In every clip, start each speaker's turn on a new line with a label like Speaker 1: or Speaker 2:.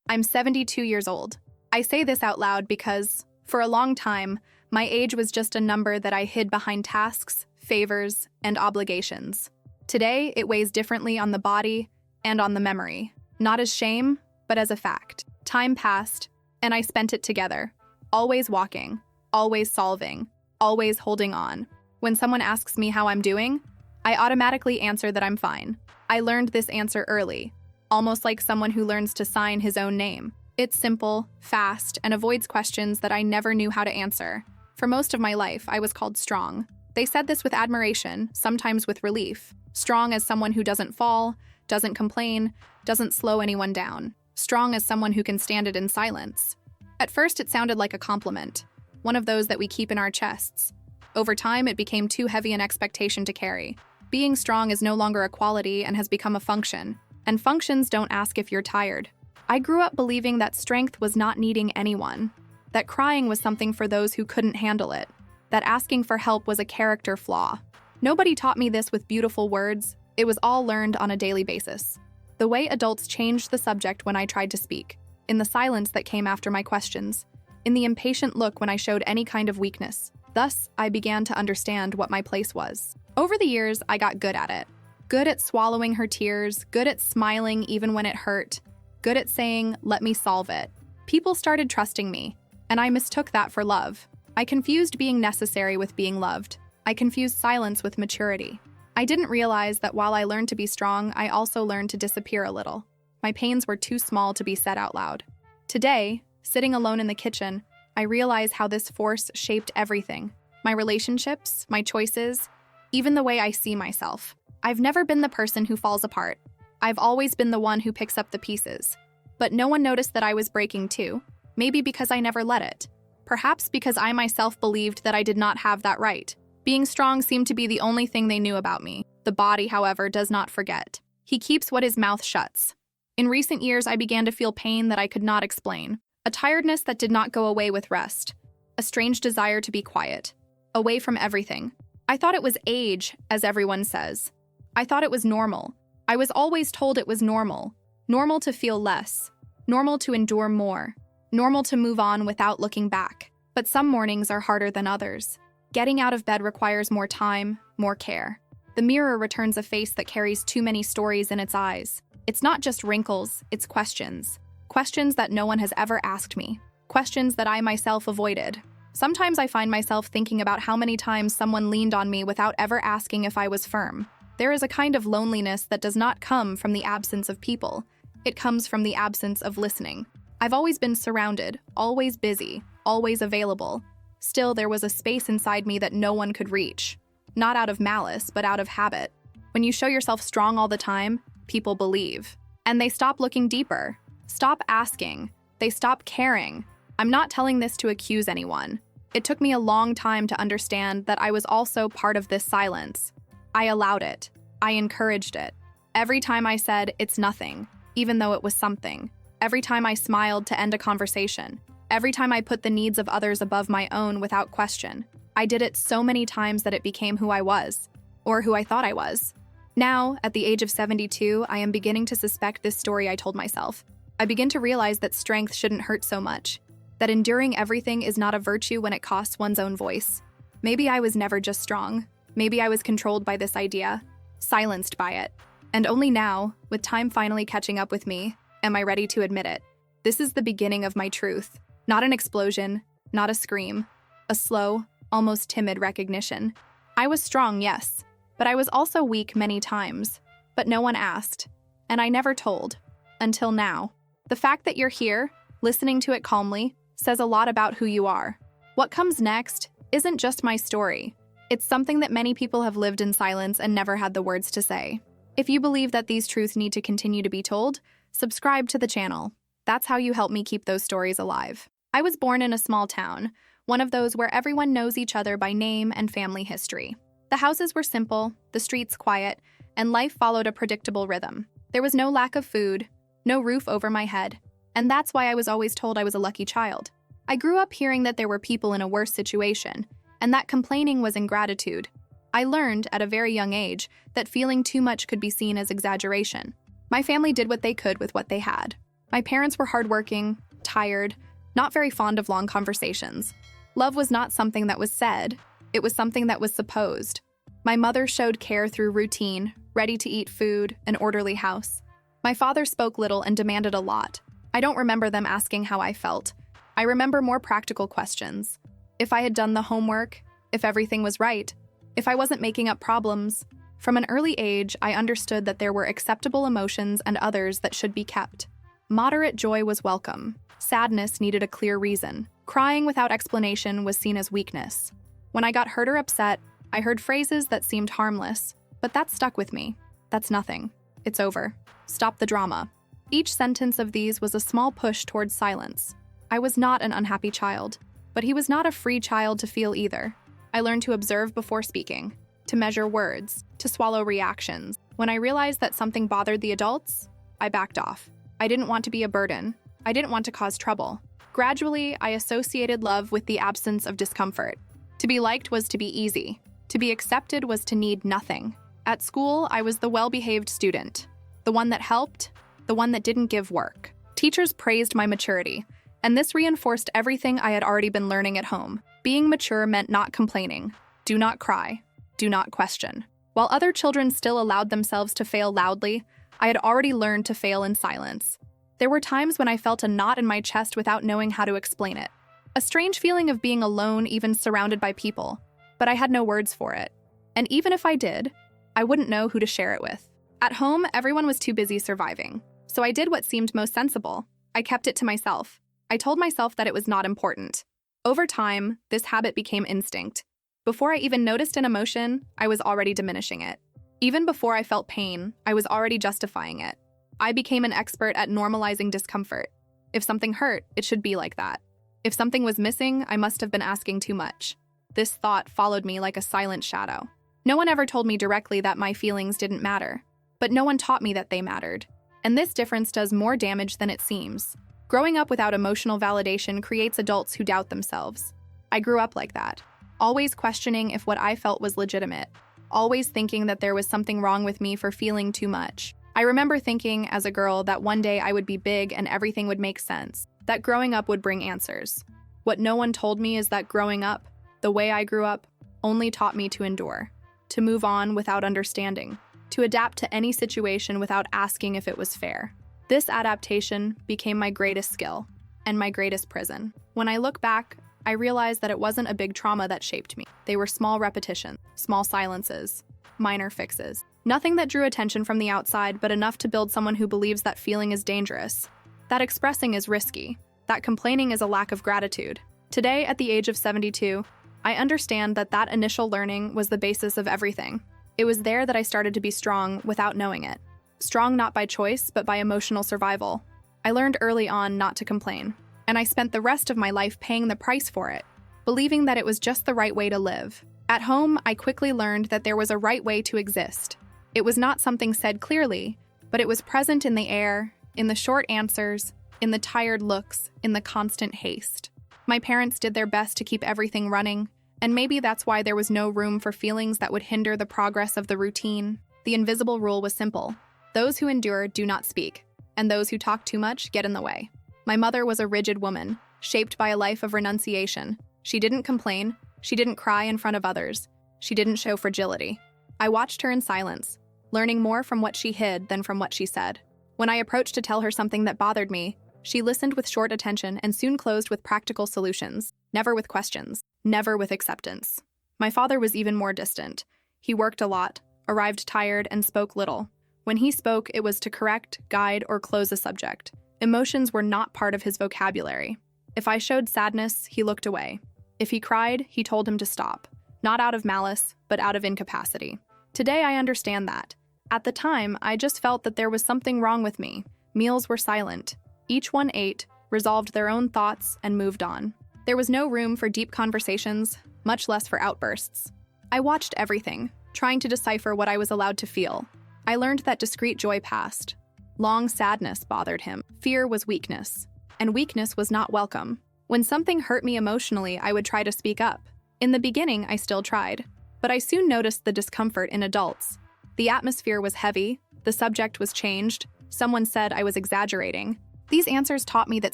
Speaker 1: I'm 72 years old. I say this out loud because, for a long time, my age was just a number that I hid behind tasks, favors, and obligations. Today, it weighs differently on the body and on the memory. Not as shame, but as a fact. Time passed, and I spent it together. Always walking, always solving, always holding on. When someone asks me how I'm doing, I automatically answer that I'm fine. I learned this answer early, almost like someone who learns to sign his own name. It's simple, fast, and avoids questions that I never knew how to answer. For most of my life, I was called strong. They said this with admiration, sometimes with relief. Strong as someone who doesn't fall, doesn't complain, doesn't slow anyone down. Strong as someone who can stand it in silence. At first, it sounded like a compliment, one of those that we keep in our chests. Over time, it became too heavy an expectation to carry. Being strong is no longer a quality and has become a function. And functions don't ask if you're tired. I grew up believing that strength was not needing anyone, that crying was something for those who couldn't handle it, that asking for help was a character flaw. Nobody taught me this with beautiful words. It was all learned on a daily basis. The way adults changed the subject when I tried to speak, in the silence that came after my questions, in the impatient look when I showed any kind of weakness. Thus, I began to understand what my place was. Over the years, I got good at it. Good at swallowing her tears, good at smiling even when it hurt, good at saying, "Let me solve it." People started trusting me, and I mistook that for love. I confused being necessary with being loved. I confused silence with maturity. I didn't realize that while I learned to be strong, I also learned to disappear a little. My pains were too small to be said out loud. Today, sitting alone in the kitchen, I realize how this force shaped everything. My relationships, my choices, even the way I see myself. I've never been the person who falls apart. I've always been the one who picks up the pieces. But no one noticed that I was breaking too. Maybe because I never let it. Perhaps because I myself believed that I did not have that right. Being strong seemed to be the only thing they knew about me. The body, however, does not forget. He keeps what his mouth shuts. In recent years, I began to feel pain that I could not explain. A tiredness that did not go away with rest. A strange desire to be quiet. Away from everything. I thought it was age, as everyone says. I thought it was normal. I was always told it was normal. Normal to feel less. Normal to endure more. Normal to move on without looking back. But some mornings are harder than others. Getting out of bed requires more time, more care. The mirror returns a face that carries too many stories in its eyes. It's not just wrinkles, it's questions. Questions that no one has ever asked me. Questions that I myself avoided. Sometimes I find myself thinking about how many times someone leaned on me without ever asking if I was firm. There is a kind of loneliness that does not come from the absence of people. It comes from the absence of listening. I've always been surrounded, always busy, always available. Still, there was a space inside me that no one could reach. Not out of malice, but out of habit. When you show yourself strong all the time, people believe. And they stop looking deeper. Stop asking. They stop caring. I'm not telling this to accuse anyone. It took me a long time to understand that I was also part of this silence. I allowed it. I encouraged it. Every time I said, "It's nothing," even though it was something. Every time I smiled to end a conversation. Every time I put the needs of others above my own without question. I did it so many times that it became who I was, or who I thought I was. Now, at the age of 72, I am beginning to suspect this story I told myself. I begin to realize that strength shouldn't hurt so much, that enduring everything is not a virtue when it costs one's own voice. Maybe I was never just strong. Maybe I was controlled by this idea, silenced by it. And only now, with time finally catching up with me, am I ready to admit it. This is the beginning of my truth. Not an explosion, not a scream. A slow, almost timid recognition. I was strong, yes, but I was also weak many times. But no one asked, and I never told. Until now. The fact that you're here, listening to it calmly, says a lot about who you are. What comes next isn't just my story. It's something that many people have lived in silence and never had the words to say. If you believe that these truths need to continue to be told, subscribe to the channel. That's how you help me keep those stories alive. I was born in a small town, one of those where everyone knows each other by name and family history. The houses were simple, the streets quiet, and life followed a predictable rhythm. There was no lack of food, no roof over my head, and that's why I was always told I was a lucky child. I grew up hearing that there were people in a worse situation, and that complaining was ingratitude. I learned, at a very young age, that feeling too much could be seen as exaggeration. My family did what they could with what they had. My parents were hardworking, tired, not very fond of long conversations. Love was not something that was said, it was something that was supposed. My mother showed care through routine, ready-to-eat food, an orderly house. My father spoke little and demanded a lot. I don't remember them asking how I felt. I remember more practical questions. If I had done the homework, if everything was right, if I wasn't making up problems. From an early age, I understood that there were acceptable emotions and others that should be kept. Moderate joy was welcome. Sadness needed a clear reason. Crying without explanation was seen as weakness. When I got hurt or upset, I heard phrases that seemed harmless, but that stuck with me. That's nothing. It's over. Stop the drama. Each sentence of these was a small push towards silence. I was not an unhappy child, but he was not a free child to feel either. I learned to observe before speaking, to measure words, to swallow reactions. When I realized that something bothered the adults, I backed off. I didn't want to be a burden. I didn't want to cause trouble. Gradually, I associated love with the absence of discomfort. To be liked was to be easy. To be accepted was to need nothing. At school, I was the well-behaved student, the one that helped, the one that didn't give work. Teachers praised my maturity, and this reinforced everything I had already been learning at home. Being mature meant not complaining. Do not cry. Do not question. While other children still allowed themselves to fail loudly, I had already learned to fail in silence. There were times when I felt a knot in my chest without knowing how to explain it. A strange feeling of being alone, even surrounded by people, but I had no words for it. And even if I did, I wouldn't know who to share it with. At home, everyone was too busy surviving, so I did what seemed most sensible. I kept it to myself. I told myself that it was not important. Over time, this habit became instinct. Before I even noticed an emotion, I was already diminishing it. Even before I felt pain, I was already justifying it. I became an expert at normalizing discomfort. If something hurt, it should be like that. If something was missing, I must have been asking too much. This thought followed me like a silent shadow. No one ever told me directly that my feelings didn't matter, but no one taught me that they mattered. And this difference does more damage than it seems. Growing up without emotional validation creates adults who doubt themselves. I grew up like that, always questioning if what I felt was legitimate, always thinking that there was something wrong with me for feeling too much. I remember thinking as a girl that one day I would be big and everything would make sense, that growing up would bring answers. What no one told me is that growing up, the way I grew up, only taught me to endure, to move on without understanding, to adapt to any situation without asking if it was fair. This adaptation became my greatest skill and my greatest prison. When I look back, I realized that it wasn't a big trauma that shaped me. They were small repetitions, small silences, minor fixes. Nothing that drew attention from the outside, but enough to build someone who believes that feeling is dangerous, that expressing is risky, that complaining is a lack of gratitude. Today, at the age of 72, I understand that that initial learning was the basis of everything. It was there that I started to be strong without knowing it. Strong not by choice, but by emotional survival. I learned early on not to complain, and I spent the rest of my life paying the price for it, believing that it was just the right way to live. At home, I quickly learned that there was a right way to exist. It was not something said clearly, but it was present in the air, in the short answers, in the tired looks, in the constant haste. My parents did their best to keep everything running, and maybe that's why there was no room for feelings that would hinder the progress of the routine. The invisible rule was simple. Those who endure do not speak, and those who talk too much get in the way. My mother was a rigid woman, shaped by a life of renunciation. She didn't complain. She didn't cry in front of others. She didn't show fragility. I watched her in silence, learning more from what she hid than from what she said. When I approached to tell her something that bothered me, she listened with short attention and soon closed with practical solutions, never with questions, never with acceptance. My father was even more distant. He worked a lot, arrived tired, and spoke little. When he spoke, it was to correct, guide, or close a subject. Emotions were not part of his vocabulary. If I showed sadness, he looked away. If he cried, he told him to stop, not out of malice, but out of incapacity. Today, I understand that. At the time, I just felt that there was something wrong with me. Meals were silent. Each one ate, resolved their own thoughts, and moved on. There was no room for deep conversations, much less for outbursts. I watched everything, trying to decipher what I was allowed to feel. I learned that discreet joy passed. Long sadness bothered him. Fear was weakness, and weakness was not welcome. When something hurt me emotionally, I would try to speak up. In the beginning, I still tried, but I soon noticed the discomfort in adults. The atmosphere was heavy, the subject was changed, someone said I was exaggerating. These answers taught me that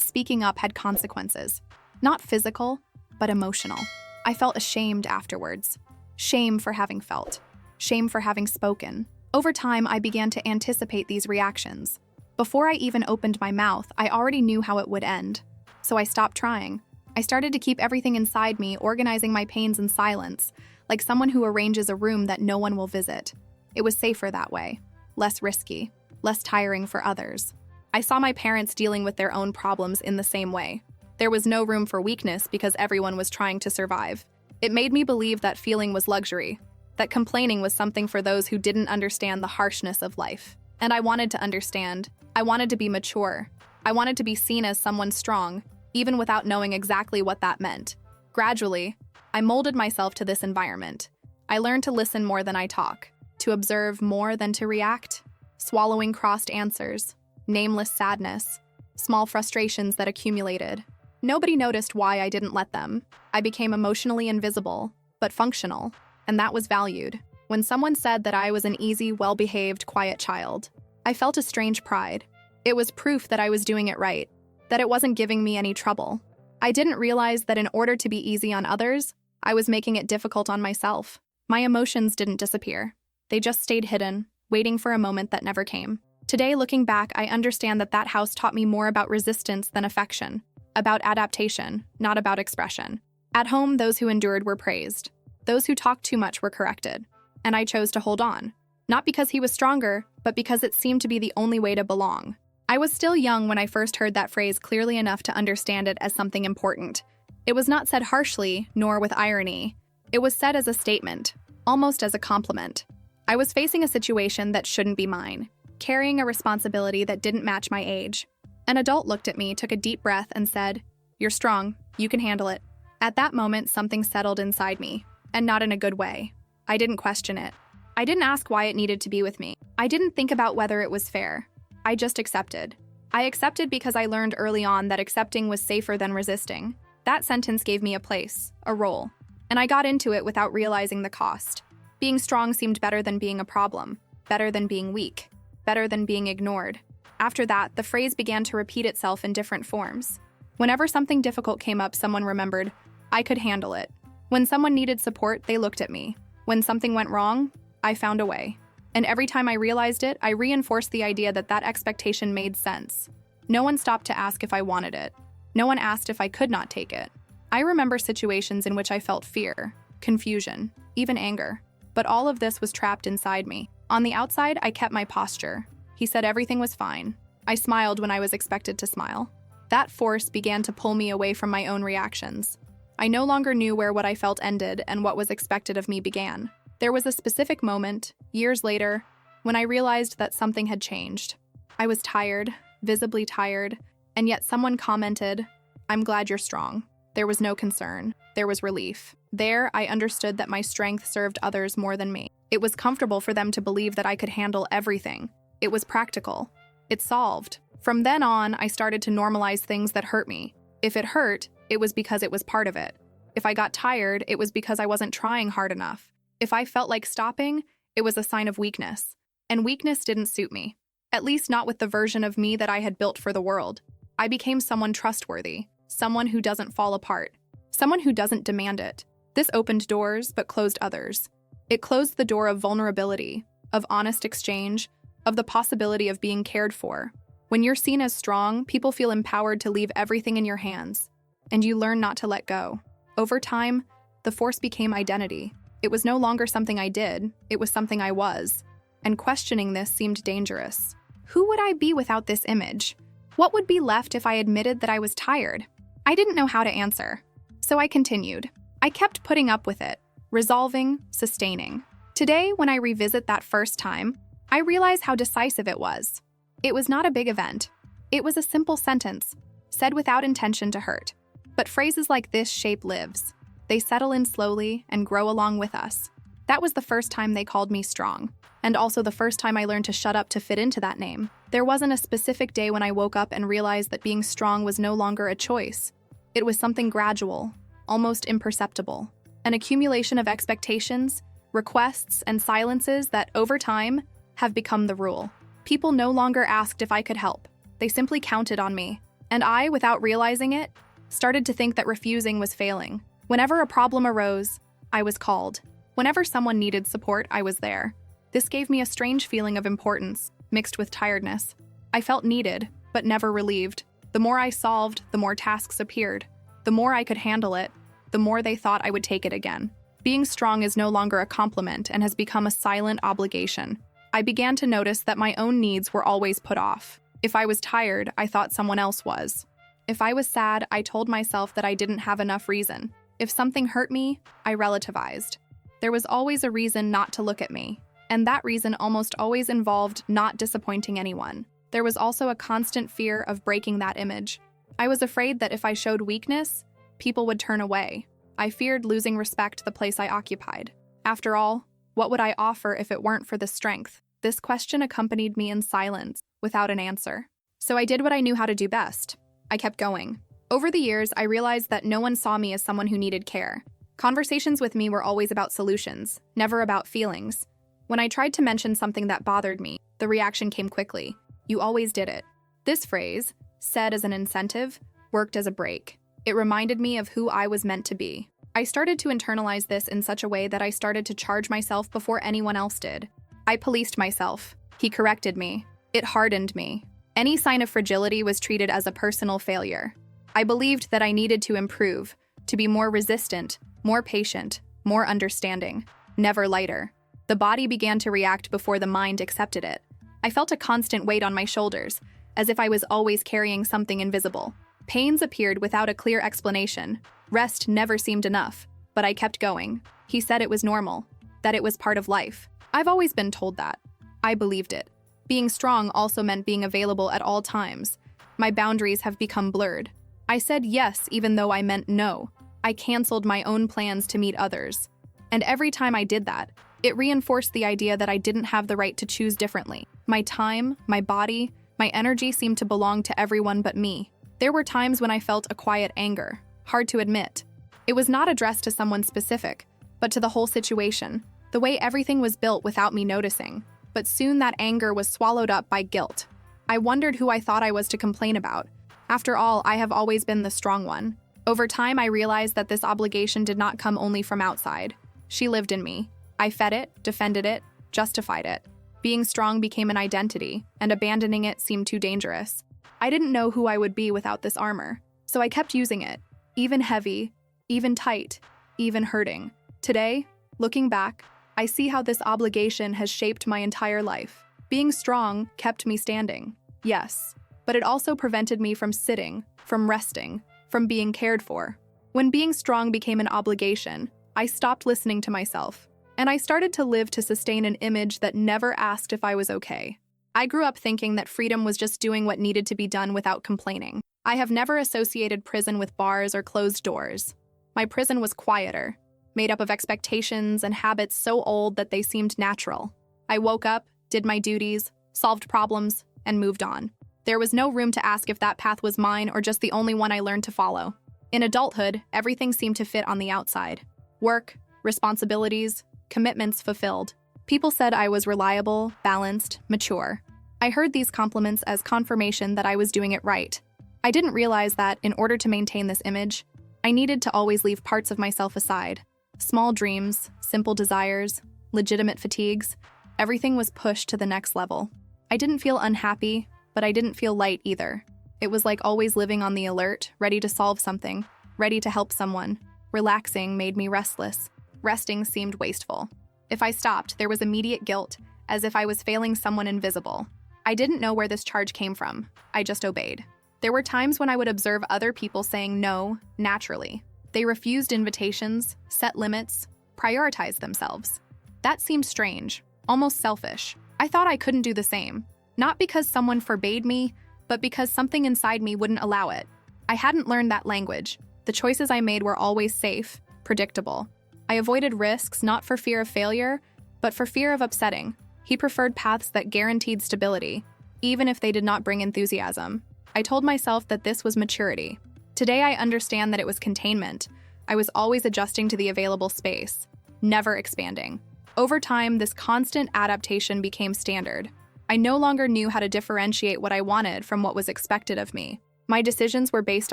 Speaker 1: speaking up had consequences. Not physical, but emotional. I felt ashamed afterwards. Shame for having felt. Shame for having spoken. Over time, I began to anticipate these reactions. Before I even opened my mouth, I already knew how it would end. So I stopped trying. I started to keep everything inside me, organizing my pains in silence, like someone who arranges a room that no one will visit. It was safer that way. Less risky. Less tiring for others. I saw my parents dealing with their own problems in the same way. There was no room for weakness because everyone was trying to survive. It made me believe that feeling was luxury, that complaining was something for those who didn't understand the harshness of life. And I wanted to understand. I wanted to be mature. I wanted to be seen as someone strong, even without knowing exactly what that meant. Gradually, I molded myself to this environment. I learned to listen more than I talk, to observe more than to react, swallowing crossed answers, nameless sadness, small frustrations that accumulated. Nobody noticed why I didn't let them. I became emotionally invisible, but functional, and that was valued. When someone said that I was an easy, well-behaved, quiet child, I felt a strange pride. It was proof that I was doing it right, that it wasn't giving me any trouble. I didn't realize that in order to be easy on others, I was making it difficult on myself. My emotions didn't disappear. They just stayed hidden, waiting for a moment that never came. Today, looking back, I understand that that house taught me more about resistance than affection, about adaptation, not about expression. At home, those who endured were praised. Those who talked too much were corrected. And I chose to hold on. Not because he was stronger, but because it seemed to be the only way to belong. I was still young when I first heard that phrase clearly enough to understand it as something important. It was not said harshly, nor with irony. It was said as a statement, almost as a compliment. I was facing a situation that shouldn't be mine, carrying a responsibility that didn't match my age. An adult looked at me, took a deep breath, and said, "You're strong. You can handle it." At that moment, something settled inside me, and not in a good way. I didn't question it. I didn't ask why it needed to be with me. I didn't think about whether it was fair. I just accepted. I accepted because I learned early on that accepting was safer than resisting. That sentence gave me a place, a role, and I got into it without realizing the cost. Being strong seemed better than being a problem, better than being weak, better than being ignored. After that, the phrase began to repeat itself in different forms. Whenever something difficult came up, someone remembered, I could handle it. When someone needed support, they looked at me. When something went wrong, I found a way. And every time I realized it, I reinforced the idea that that expectation made sense. No one stopped to ask if I wanted it. No one asked if I could not take it. I remember situations in which I felt fear, confusion, even anger. But all of this was trapped inside me. On the outside, I kept my posture. He said everything was fine. I smiled when I was expected to smile. That force began to pull me away from my own reactions. I no longer knew where what I felt ended and what was expected of me began. There was a specific moment, years later, when I realized that something had changed. I was tired, visibly tired, and yet someone commented, "I'm glad you're strong." There was no concern. There was relief. There, I understood that my strength served others more than me. It was comfortable for them to believe that I could handle everything. It was practical. It solved. From then on, I started to normalize things that hurt me. If it hurt, it was because it was part of it. If I got tired, it was because I wasn't trying hard enough. If I felt like stopping, it was a sign of weakness. And weakness didn't suit me. At least not with the version of me that I had built for the world. I became someone trustworthy. Someone who doesn't fall apart. Someone who doesn't demand it. This opened doors, but closed others. It closed the door of vulnerability, of honest exchange, of the possibility of being cared for. When you're seen as strong, people feel empowered to leave everything in your hands, and you learn not to let go. Over time, the force became identity. It was no longer something I did, it was something I was, and questioning this seemed dangerous. Who would I be without this image? What would be left if I admitted that I was tired? I didn't know how to answer, so I continued. I kept putting up with it, resolving, sustaining. Today, when I revisit that first time, I realize how decisive it was. It was not a big event. It was a simple sentence, said without intention to hurt. But phrases like this shape lives. They settle in slowly and grow along with us. That was the first time they called me strong, and also the first time I learned to shut up to fit into that name. There wasn't a specific day when I woke up and realized that being strong was no longer a choice. It was something gradual, almost imperceptible. An accumulation of expectations, requests, and silences that, over time, have become the rule. People no longer asked if I could help. They simply counted on me. And I, without realizing it, started to think that refusing was failing. Whenever a problem arose, I was called. Whenever someone needed support, I was there. This gave me a strange feeling of importance, mixed with tiredness. I felt needed, but never relieved. The more I solved, the more tasks appeared. The more I could handle it, the more they thought I would take it again. Being strong is no longer a compliment and has become a silent obligation. I began to notice that my own needs were always put off. If I was tired, I thought someone else was. If I was sad, I told myself that I didn't have enough reason. If something hurt me, I relativized. There was always a reason not to look at me, and that reason almost always involved not disappointing anyone. There was also a constant fear of breaking that image. I was afraid that if I showed weakness, people would turn away. I feared losing respect the place I occupied. After all, what would I offer if it weren't for this strength? This question accompanied me in silence, without an answer. So I did what I knew how to do best. I kept going. Over the years, I realized that no one saw me as someone who needed care. Conversations with me were always about solutions, never about feelings. When I tried to mention something that bothered me, the reaction came quickly. You always did it. This phrase, said as an incentive, worked as a break. It reminded me of who I was meant to be. I started to internalize this in such a way that I started to charge myself before anyone else did. I policed myself. He corrected me. It hardened me. Any sign of fragility was treated as a personal failure. I believed that I needed to improve, to be more resistant, more patient, more understanding, never lighter. The body began to react before the mind accepted it. I felt a constant weight on my shoulders, as if I was always carrying something invisible. Pains appeared without a clear explanation. Rest never seemed enough, but I kept going. He said it was normal, that it was part of life. I've always been told that. I believed it. Being strong also meant being available at all times. My boundaries have become blurred. I said yes even though I meant no. I canceled my own plans to meet others. And every time I did that, it reinforced the idea that I didn't have the right to choose differently. My time, my body, my energy seemed to belong to everyone but me. There were times when I felt a quiet anger, hard to admit. It was not addressed to someone specific, but to the whole situation, the way everything was built without me noticing. But soon that anger was swallowed up by guilt. I wondered who I thought I was to complain about. After all, I have always been the strong one. Over time, I realized that this obligation did not come only from outside. She lived in me. I fed it, defended it, justified it. Being strong became an identity, and abandoning it seemed too dangerous. I didn't know who I would be without this armor, so I kept using it, even heavy, even tight, even hurting. Today, looking back, I see how this obligation has shaped my entire life. Being strong kept me standing, yes, but it also prevented me from sitting, from resting, from being cared for. When being strong became an obligation, I stopped listening to myself, and I started to live to sustain an image that never asked if I was okay. I grew up thinking that freedom was just doing what needed to be done without complaining. I have never associated prison with bars or closed doors. My prison was quieter, made up of expectations and habits so old that they seemed natural. I woke up, did my duties, solved problems, and moved on. There was no room to ask if that path was mine or just the only one I learned to follow. In adulthood, everything seemed to fit on the outside. Work, responsibilities, commitments fulfilled. People said I was reliable, balanced, mature. I heard these compliments as confirmation that I was doing it right. I didn't realize that, in order to maintain this image, I needed to always leave parts of myself aside. Small dreams, simple desires, legitimate fatigues, everything was pushed to the next level. I didn't feel unhappy, but I didn't feel light either. It was like always living on the alert, ready to solve something, ready to help someone. Relaxing made me restless. Resting seemed wasteful. If I stopped, there was immediate guilt, as if I was failing someone invisible. I didn't know where this charge came from. I just obeyed. There were times when I would observe other people saying no, naturally. They refused invitations, set limits, prioritized themselves. That seemed strange, almost selfish. I thought I couldn't do the same. Not because someone forbade me, but because something inside me wouldn't allow it. I hadn't learned that language. The choices I made were always safe, predictable. I avoided risks not for fear of failure, but for fear of upsetting. He preferred paths that guaranteed stability, even if they did not bring enthusiasm. I told myself that this was maturity. Today I understand that it was containment. I was always adjusting to the available space, never expanding. Over time, this constant adaptation became standard. I no longer knew how to differentiate what I wanted from what was expected of me. My decisions were based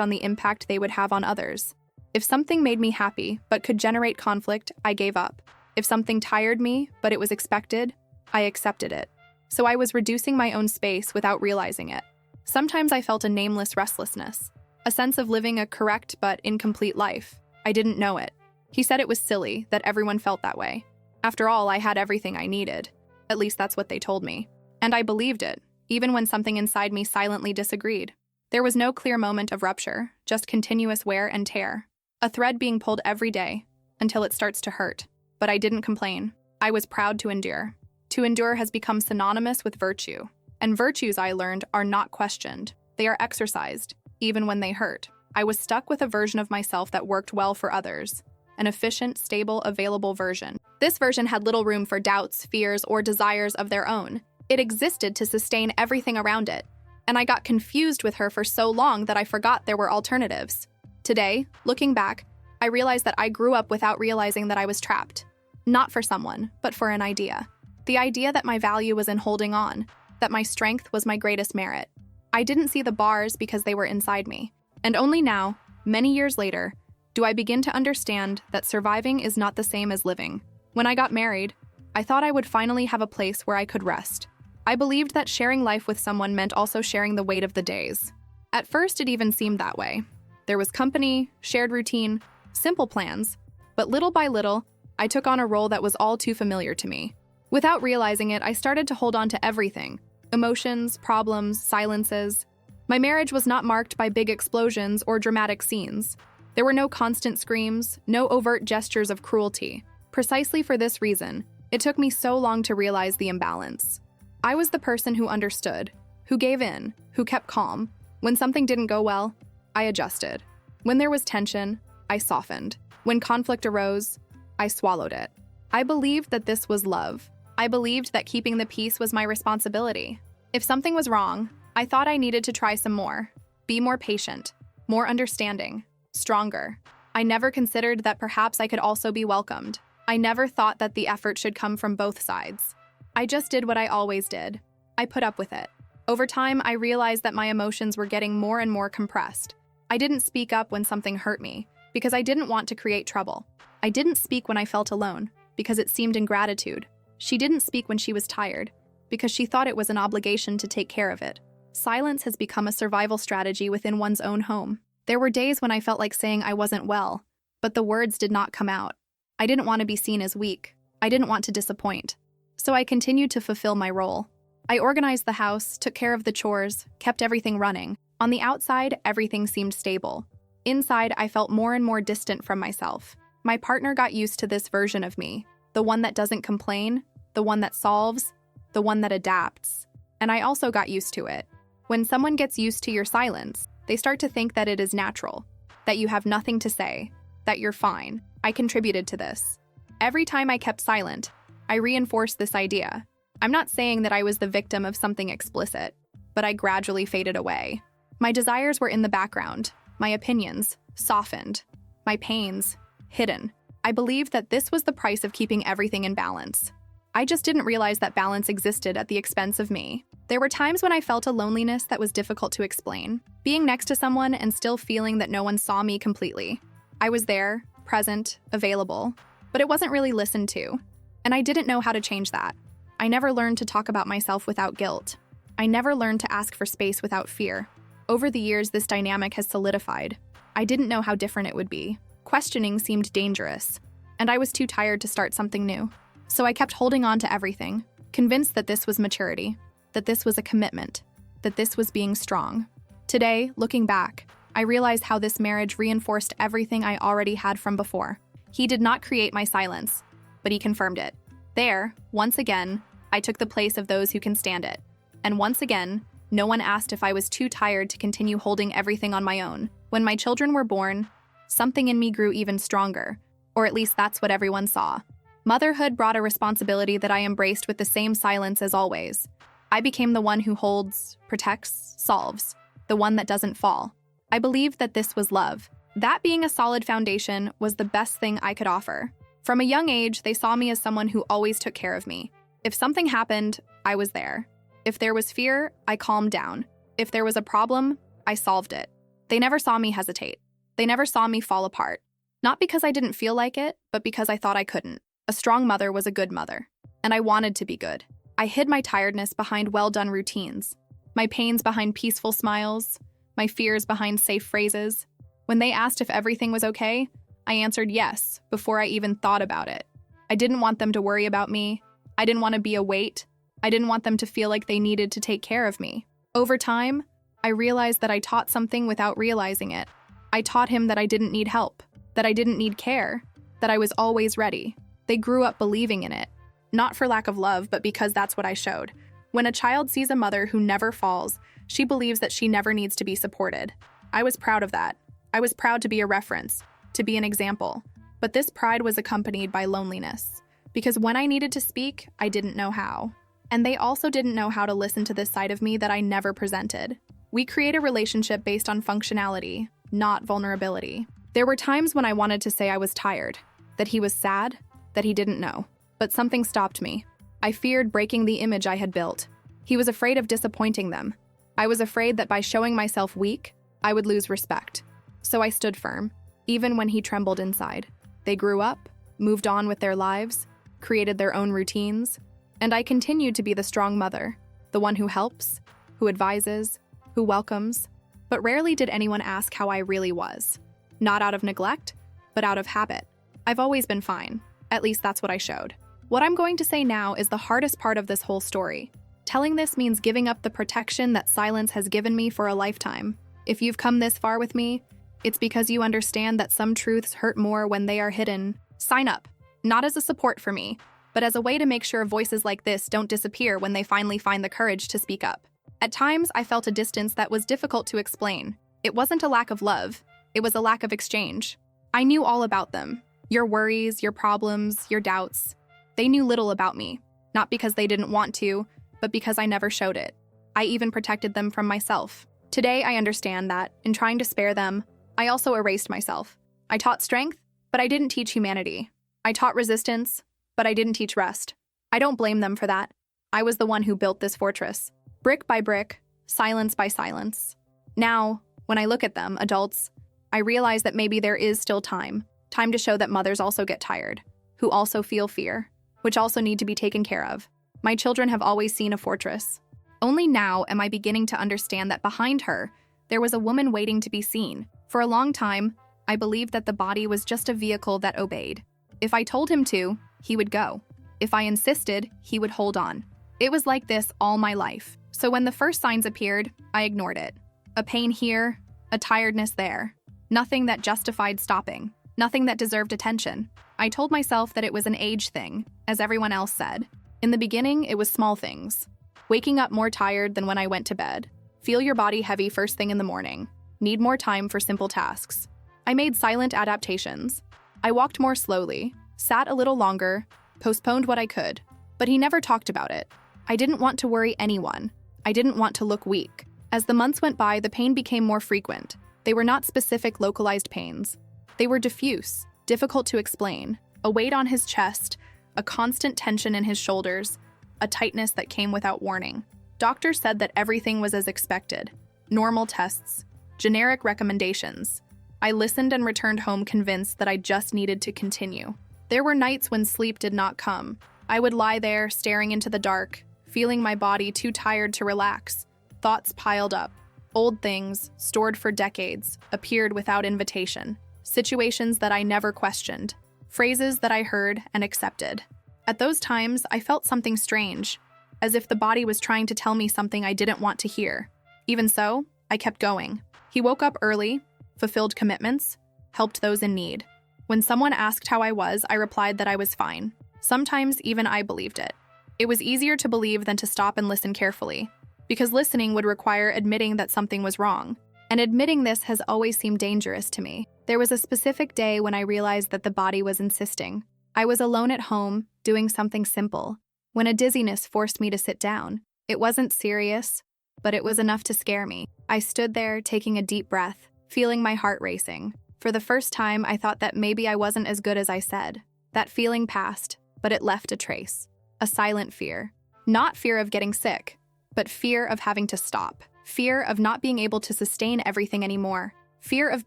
Speaker 1: on the impact they would have on others. If something made me happy but could generate conflict, I gave up. If something tired me but it was expected, I accepted it. So I was reducing my own space without realizing it. Sometimes I felt a nameless restlessness, a sense of living a correct but incomplete life. I didn't know it. He said it was silly that everyone felt that way. After all, I had everything I needed. At least that's what they told me. And I believed it, even when something inside me silently disagreed. There was no clear moment of rupture, just continuous wear and tear. A thread being pulled every day, until it starts to hurt. But I didn't complain. I was proud to endure. To endure has become synonymous with virtue. And virtues, I learned, are not questioned. They are exercised, even when they hurt. I was stuck with a version of myself that worked well for others. An efficient, stable, available version. This version had little room for doubts, fears, or desires of their own. It existed to sustain everything around it. And I got confused with her for so long that I forgot there were alternatives. Today, looking back, I realized that I grew up without realizing that I was trapped. Not for someone, but for an idea. The idea that my value was in holding on, that my strength was my greatest merit. I didn't see the bars because they were inside me. And only now, many years later, do I begin to understand that surviving is not the same as living. When I got married, I thought I would finally have a place where I could rest. I believed that sharing life with someone meant also sharing the weight of the days. At first, it even seemed that way. There was company, shared routine, simple plans, but little by little, I took on a role that was all too familiar to me. Without realizing it, I started to hold on to everything: emotions, problems, silences. My marriage was not marked by big explosions or dramatic scenes. There were no constant screams, no overt gestures of cruelty. Precisely for this reason, it took me so long to realize the imbalance. I was the person who understood, who gave in, who kept calm. When something didn't go well, I adjusted. When there was tension, I softened. When conflict arose, I swallowed it. I believed that this was love. I believed that keeping the peace was my responsibility. If something was wrong, I thought I needed to try some more, be more patient, more understanding, stronger. I never considered that perhaps I could also be welcomed. I never thought that the effort should come from both sides. I just did what I always did. I put up with it. Over time, I realized that my emotions were getting more and more compressed. I didn't speak up when something hurt me, because I didn't want to create trouble. I didn't speak when I felt alone, because it seemed ingratitude. She didn't speak when she was tired, because she thought it was an obligation to take care of it. Silence has become a survival strategy within one's own home. There were days when I felt like saying I wasn't well, but the words did not come out. I didn't want to be seen as weak. I didn't want to disappoint. So I continued to fulfill my role. I organized the house, took care of the chores, kept everything running. On the outside, everything seemed stable. Inside, I felt more and more distant from myself. My partner got used to this version of me, the one that doesn't complain, the one that solves, the one that adapts. And I also got used to it. When someone gets used to your silence, they start to think that it is natural, that you have nothing to say, that you're fine. I contributed to this. Every time I kept silent, I reinforced this idea. I'm not saying that I was the victim of something explicit, but I gradually faded away. My desires were in the background, my opinions softened, my pains hidden. I believed that this was the price of keeping everything in balance. I just didn't realize that balance existed at the expense of me. There were times when I felt a loneliness that was difficult to explain, being next to someone and still feeling that no one saw me completely. I was there, present, available, but it wasn't really listened to, and I didn't know how to change that. I never learned to talk about myself without guilt. I never learned to ask for space without fear. Over the years, this dynamic has solidified. I didn't know how different it would be. Questioning seemed dangerous, and I was too tired to start something new. So I kept holding on to everything, convinced that this was maturity, that this was a commitment, that this was being strong. Today, looking back, I realized how this marriage reinforced everything I already had from before. He did not create my silence, but he confirmed it. There, once again, I took the place of those who can stand it. And once again, no one asked if I was too tired to continue holding everything on my own. When my children were born, something in me grew even stronger, or at least that's what everyone saw. Motherhood brought a responsibility that I embraced with the same silence as always. I became the one who holds, protects, solves, the one that doesn't fall. I believed that this was love. That being a solid foundation was the best thing I could offer. From a young age, they saw me as someone who always took care of me. If something happened, I was there. If there was fear, I calmed down. If there was a problem, I solved it. They never saw me hesitate. They never saw me fall apart. Not because I didn't feel like it, but because I thought I couldn't. A strong mother was a good mother, and I wanted to be good. I hid my tiredness behind well-done routines, my pains behind peaceful smiles, my fears behind safe phrases. When they asked if everything was okay, I answered yes before I even thought about it. I didn't want them to worry about me. I didn't want to be a weight. I didn't want them to feel like they needed to take care of me. Over time, I realized that I taught something without realizing it. I taught him that I didn't need help, that I didn't need care, that I was always ready. They grew up believing in it, not for lack of love, but because that's what I showed. When a child sees a mother who never falls, she believes that she never needs to be supported. I was proud of that. I was proud to be a reference, to be an example. But this pride was accompanied by loneliness, because when I needed to speak, I didn't know how. And they also didn't know how to listen to this side of me that I never presented. We create a relationship based on functionality, not vulnerability. There were times when I wanted to say I was tired, that he was sad, that he didn't know. But something stopped me. I feared breaking the image I had built. He was afraid of disappointing them. I was afraid that by showing myself weak, I would lose respect. So I stood firm, even when he trembled inside. They grew up, moved on with their lives, created their own routines, and I continued to be the strong mother, the one who helps, who advises, who welcomes. But rarely did anyone ask how I really was. Not out of neglect, but out of habit. I've always been fine. At least that's what I showed. What I'm going to say now is the hardest part of this whole story. Telling this means giving up the protection that silence has given me for a lifetime. If you've come this far with me, it's because you understand that some truths hurt more when they are hidden. Sign up, not as a support for me, but as a way to make sure voices like this don't disappear when they finally find the courage to speak up. At times, I felt a distance that was difficult to explain. It wasn't a lack of love, it was a lack of exchange. I knew all about them. Your worries, your problems, your doubts. They knew little about me, not because they didn't want to, but because I never showed it. I even protected them from myself. Today, I understand that, in trying to spare them, I also erased myself. I taught strength, but I didn't teach humanity. I taught resistance, but I didn't teach rest. I don't blame them for that. I was the one who built this fortress. Brick by brick, silence by silence. Now, when I look at them, adults, I realize that maybe there is still time to show that mothers also get tired, who also feel fear, which also need to be taken care of. My children have always seen a fortress. Only now am I beginning to understand that behind her, there was a woman waiting to be seen. For a long time, I believed that the body was just a vehicle that obeyed. If I told him to, he would go. If I insisted, he would hold on. It was like this all my life. So when the first signs appeared, I ignored it. A pain here, a tiredness there. Nothing that justified stopping. Nothing that deserved attention. I told myself that it was an age thing, as everyone else said. In the beginning, it was small things. Waking up more tired than when I went to bed. Feel your body heavy first thing in the morning. Need more time for simple tasks. I made silent adaptations. I walked more slowly, sat a little longer, postponed what I could. But he never talked about it. I didn't want to worry anyone. I didn't want to look weak. As the months went by, the pain became more frequent. They were not specific, localized pains. They were diffuse, difficult to explain. A weight on his chest, a constant tension in his shoulders, a tightness that came without warning. Doctors said that everything was as expected. Normal tests, generic recommendations. I listened and returned home convinced that I just needed to continue. There were nights when sleep did not come. I would lie there, staring into the dark, feeling my body too tired to relax. Thoughts piled up. Old things, stored for decades, appeared without invitation. Situations that I never questioned. Phrases that I heard and accepted. At those times, I felt something strange, as if the body was trying to tell me something I didn't want to hear. Even so, I kept going. He woke up early, fulfilled commitments, helped those in need. When someone asked how I was, I replied that I was fine. Sometimes even I believed it. It was easier to believe than to stop and listen carefully, because listening would require admitting that something was wrong. And admitting this has always seemed dangerous to me. There was a specific day when I realized that the body was insisting. I was alone at home, doing something simple, when a dizziness forced me to sit down. It wasn't serious, but it was enough to scare me. I stood there, taking a deep breath, feeling my heart racing. For the first time, I thought that maybe I wasn't as good as I said. That feeling passed, but it left a trace. A silent fear. Not fear of getting sick, but fear of having to stop, fear of not being able to sustain everything anymore, fear of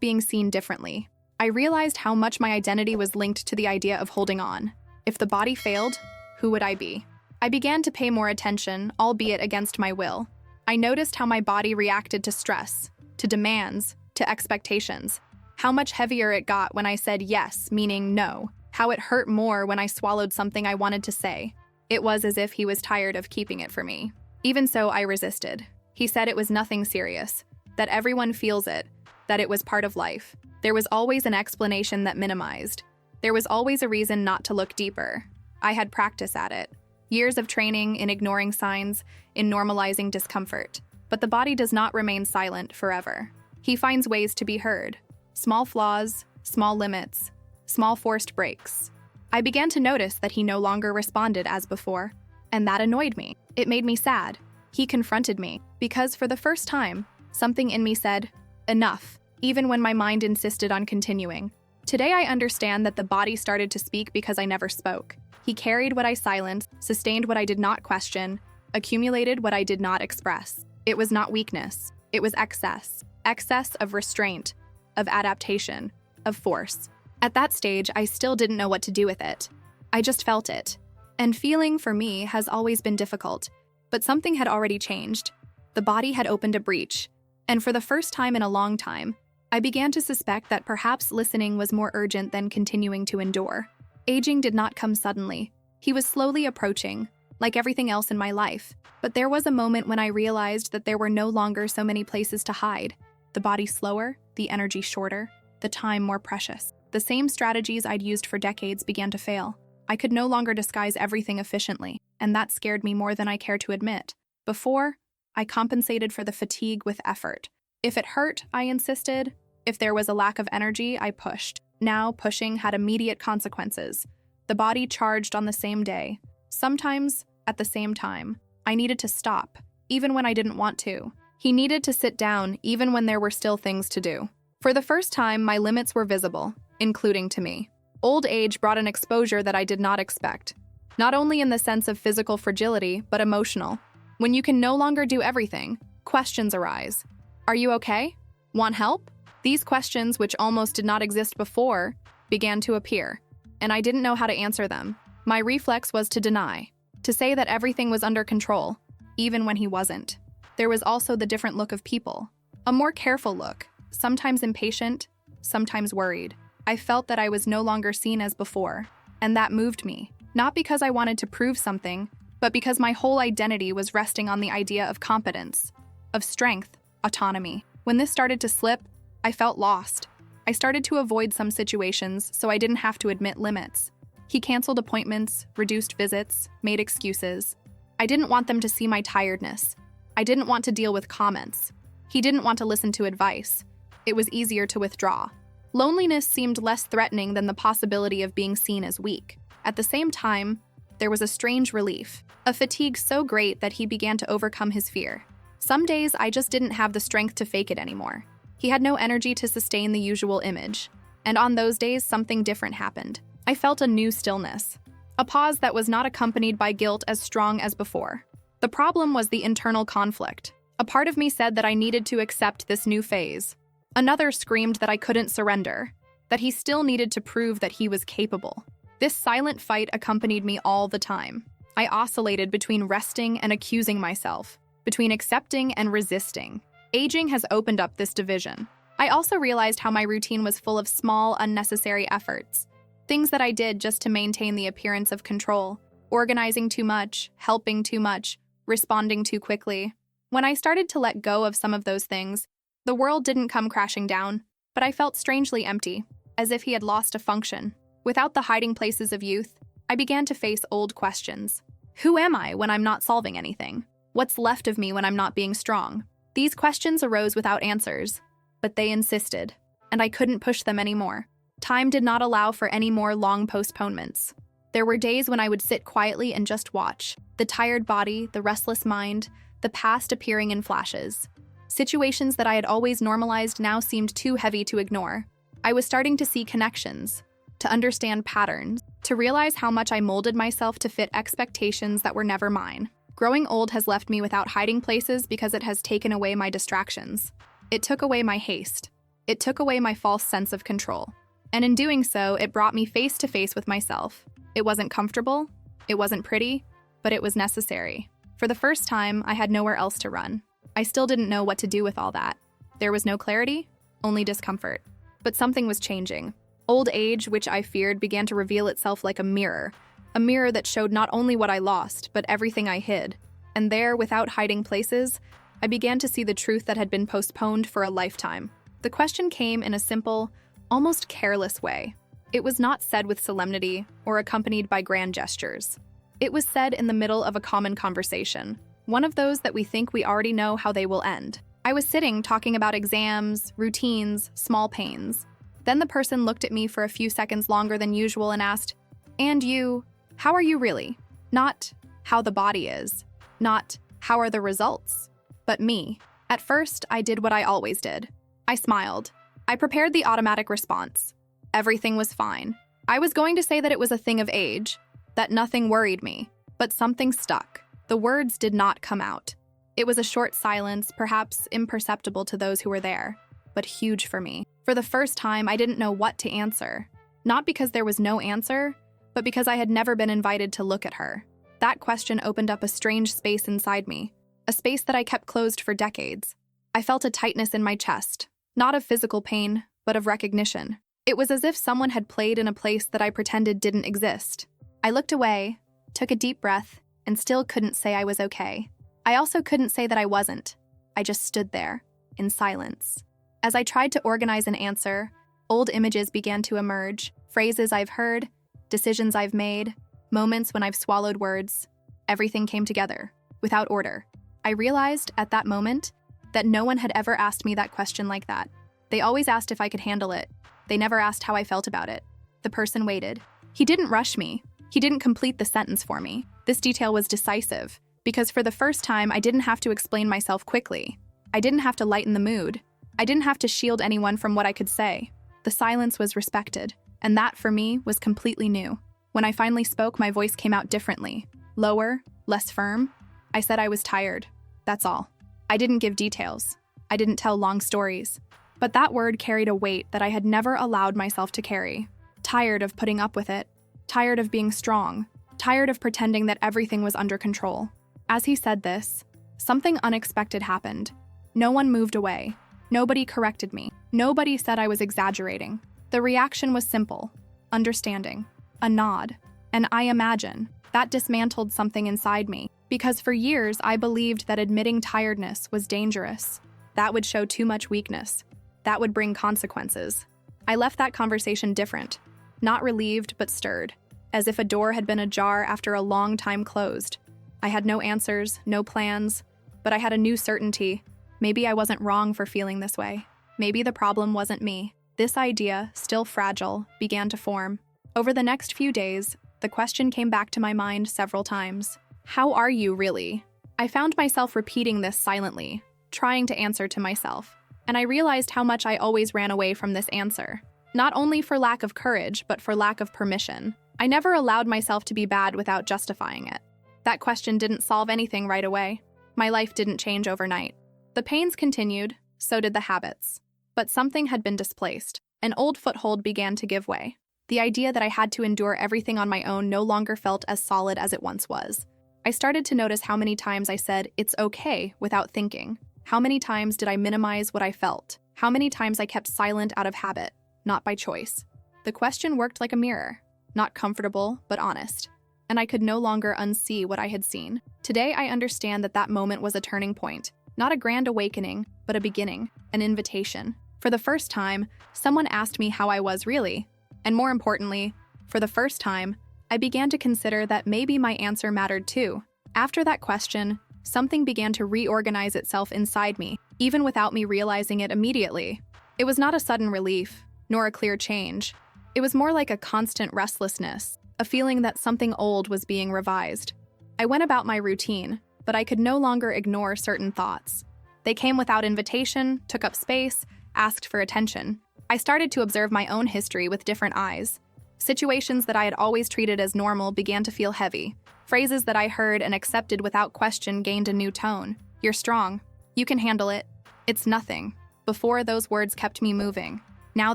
Speaker 1: being seen differently. I realized how much my identity was linked to the idea of holding on. If the body failed, who would I be? I began to pay more attention, albeit against my will. I noticed how my body reacted to stress, to demands, to expectations. How much heavier it got when I said yes, meaning no. How it hurt more when I swallowed something I wanted to say. It was as if he was tired of keeping it for me. Even so, I resisted. He said it was nothing serious, that everyone feels it, that it was part of life. There was always an explanation that minimized. There was always a reason not to look deeper. I had practice at it. Years of training in ignoring signs, in normalizing discomfort. But the body does not remain silent forever. He finds ways to be heard. Small flaws, small limits, small forced breaks. I began to notice that he no longer responded as before, and that annoyed me. It made me sad. He confronted me, because for the first time, something in me said, enough, even when my mind insisted on continuing. Today I understand that the body started to speak because I never spoke. He carried what I silenced, sustained what I did not question, accumulated what I did not express. It was not weakness. It was excess. Excess of restraint, of adaptation, of force. At that stage, I still didn't know what to do with it. I just felt it. And feeling, for me, has always been difficult. But something had already changed. The body had opened a breach. And for the first time in a long time, I began to suspect that perhaps listening was more urgent than continuing to endure. Aging did not come suddenly. He was slowly approaching, like everything else in my life. But there was a moment when I realized that there were no longer so many places to hide. The body slower, the energy shorter, the time more precious. The same strategies I'd used for decades began to fail. I could no longer disguise everything efficiently, and that scared me more than I care to admit. Before, I compensated for the fatigue with effort. If it hurt, I insisted. If there was a lack of energy, I pushed. Now, pushing had immediate consequences. The body charged on the same day. Sometimes, at the same time. I needed to stop, even when I didn't want to. He needed to sit down, even when there were still things to do. For the first time, my limits were visible, including to me. Old age brought an exposure that I did not expect, not only in the sense of physical fragility, but emotional. When you can no longer do everything, questions arise. Are you okay? Want help? These questions, which almost did not exist before, began to appear, and I didn't know how to answer them. My reflex was to deny, to say that everything was under control, even when he wasn't. There was also the different look of people, a more careful look, sometimes impatient, sometimes worried. I felt that I was no longer seen as before, and that moved me, not because I wanted to prove something, but because my whole identity was resting on the idea of competence, of strength, autonomy. When this started to slip, I felt lost. I started to avoid some situations so I didn't have to admit limits. He canceled appointments, reduced visits, made excuses. I didn't want them to see my tiredness. I didn't want to deal with comments. He didn't want to listen to advice. It was easier to withdraw. Loneliness seemed less threatening than the possibility of being seen as weak. At the same time, there was a strange relief, a fatigue so great that he began to overcome his fear. Some days I just didn't have the strength to fake it anymore. He had no energy to sustain the usual image. And on those days, something different happened. I felt a new stillness, a pause that was not accompanied by guilt as strong as before. The problem was the internal conflict. A part of me said that I needed to accept this new phase. Another screamed that I couldn't surrender, that he still needed to prove that he was capable. This silent fight accompanied me all the time. I oscillated between resting and accusing myself, between accepting and resisting. Aging has opened up this division. I also realized how my routine was full of small, unnecessary efforts. Things that I did just to maintain the appearance of control. Organizing too much, helping too much, responding too quickly. When I started to let go of some of those things, the world didn't come crashing down, but I felt strangely empty, as if he had lost a function. Without the hiding places of youth, I began to face old questions. Who am I when I'm not solving anything? What's left of me when I'm not being strong? These questions arose without answers, but they insisted, and I couldn't push them anymore. Time did not allow for any more long postponements. There were days when I would sit quietly and just watch, the tired body, the restless mind, the past appearing in flashes. Situations that I had always normalized now seemed too heavy to ignore. I was starting to see connections, to understand patterns, to realize how much I molded myself to fit expectations that were never mine. Growing old has left me without hiding places because it has taken away my distractions. It took away my haste. It took away my false sense of control. And in doing so, it brought me face to face with myself. It wasn't comfortable, it wasn't pretty, but it was necessary. For the first time, I had nowhere else to run. I still didn't know what to do with all that. There was no clarity, only discomfort. But something was changing. Old age, which I feared, began to reveal itself like a mirror that showed not only what I lost, but everything I hid. And there, without hiding places, I began to see the truth that had been postponed for a lifetime. The question came in a simple, almost careless way. It was not said with solemnity or accompanied by grand gestures. It was said in the middle of a common conversation, one of those that we think we already know how they will end. I was sitting talking about exams, routines, small pains. Then the person looked at me for a few seconds longer than usual and asked, "And you, how are you really?" Not how the body is, not how are the results, but me. At first, I did what I always did. I smiled. I prepared the automatic response. Everything was fine. I was going to say that it was a thing of age, that nothing worried me, but something stuck. The words did not come out. It was a short silence, perhaps imperceptible to those who were there, but huge for me. For the first time, I didn't know what to answer. Not because there was no answer, but because I had never been invited to look at her. That question opened up a strange space inside me, a space that I kept closed for decades. I felt a tightness in my chest, not of physical pain, but of recognition. It was as if someone had played in a place that I pretended didn't exist. I looked away, took a deep breath, and still couldn't say I was okay. I also couldn't say that I wasn't. I just stood there, in silence. As I tried to organize an answer, old images began to emerge, phrases I've heard, decisions I've made, moments when I've swallowed words. Everything came together, without order. I realized, at that moment, that no one had ever asked me that question like that. They always asked if I could handle it. They never asked how I felt about it. The person waited. He didn't rush me. He didn't complete the sentence for me. This detail was decisive, because for the first time, I didn't have to explain myself quickly. I didn't have to lighten the mood. I didn't have to shield anyone from what I could say. The silence was respected, and that, for me, was completely new. When I finally spoke, my voice came out differently. Lower, less firm. I said I was tired. That's all. I didn't give details. I didn't tell long stories. But that word carried a weight that I had never allowed myself to carry. Tired of putting up with it. Tired of being strong. Tired of pretending that everything was under control. As he said this, something unexpected happened. No one moved away. Nobody corrected me. Nobody said I was exaggerating. The reaction was simple. Understanding. A nod. And I imagine that dismantled something inside me, because for years I believed that admitting tiredness was dangerous. That would show too much weakness. That would bring consequences. I left that conversation different. Not relieved, but stirred. As if a door had been ajar after a long time closed. I had no answers, no plans, but I had a new certainty. Maybe I wasn't wrong for feeling this way. Maybe the problem wasn't me. This idea, still fragile, began to form. Over the next few days, the question came back to my mind several times. How are you really? I found myself repeating this silently, trying to answer to myself. And I realized how much I always ran away from this answer. Not only for lack of courage, but for lack of permission. I never allowed myself to be bad without justifying it. That question didn't solve anything right away. My life didn't change overnight. The pains continued, so did the habits. But something had been displaced. An old foothold began to give way. The idea that I had to endure everything on my own no longer felt as solid as it once was. I started to notice how many times I said, "It's okay," without thinking. How many times did I minimize what I felt? How many times I kept silent out of habit, not by choice? The question worked like a mirror, not comfortable, but honest. And I could no longer unsee what I had seen. Today, I understand that that moment was a turning point. Not a grand awakening, but a beginning, an invitation. For the first time, someone asked me how I was really. And more importantly, for the first time, I began to consider that maybe my answer mattered too. After that question, something began to reorganize itself inside me, even without me realizing it immediately. It was not a sudden relief, nor a clear change. It was more like a constant restlessness, a feeling that something old was being revised. I went about my routine, but I could no longer ignore certain thoughts. They came without invitation, took up space, asked for attention. I started to observe my own history with different eyes. Situations that I had always treated as normal began to feel heavy. Phrases that I heard and accepted without question gained a new tone. You're strong. You can handle it. It's nothing. Before, those words kept me moving. Now